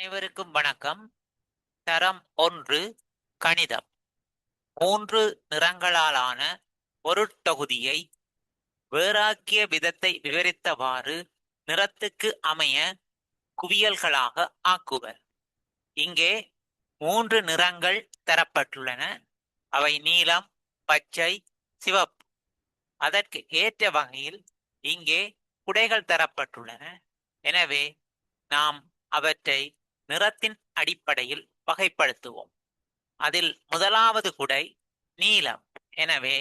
அனைவருக்கும் வணக்கம். தரம் 1 கணிதம். 3 நிறங்களாலான பொருட்தொகுதியை வேறாக்கிய விதத்தை விவரித்தவாறு நிறத்துக்கு அமைய குவியல்களாக ஆக்குவர். இங்கே 3 நிறங்கள் தரப்பட்டுள்ளன. அவை நீலம், பச்சை, சிவப்பு. அதற்கு ஏற்ற வகையில் இங்கே குடைகள் தரப்பட்டுள்ளன. எனவே நாம் அவற்றை நிறத்தின் அடிப்படையில் வகைப்படுத்துவோம். அதில் முதலாவது குடை நீலம். எனவே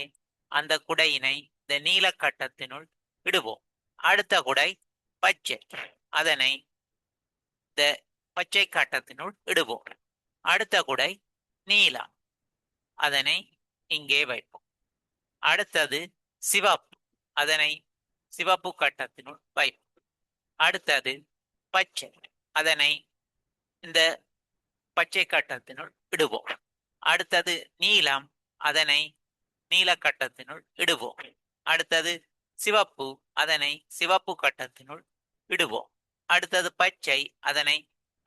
அந்த குடையினை இந்த நீல கட்டத்தினுள் இடுவோம். அடுத்த குடை பச்சை. அதனை இந்த பச்சை கட்டத்தினுள் இடுவோம். அடுத்த குடை நீலம். அதனை இங்கே வைப்போம். அடுத்தது சிவப்பு. அதனை சிவப்பு கட்டத்தினுள் வைப்போம். அடுத்தது பச்சை. அதனை இந்த பச்சை கட்டத்தினுள் இடுவோம். அடுத்தது நீலம். அதனை நீல கட்டத்தினுள் இடுவோம். அடுத்தது சிவப்பு. அதனை சிவப்பு கட்டத்தினுள் இடுவோம். அடுத்தது பச்சை. அதனை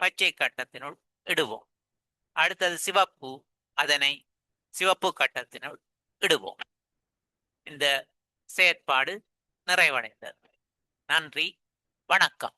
பச்சை கட்டத்தினுள் இடுவோம். அடுத்தது சிவப்பு. அதனை சிவப்பு கட்டத்தினுள் இடுவோம். இந்த செயற்பாடு நிறைவடைந்தது. நன்றி, வணக்கம்.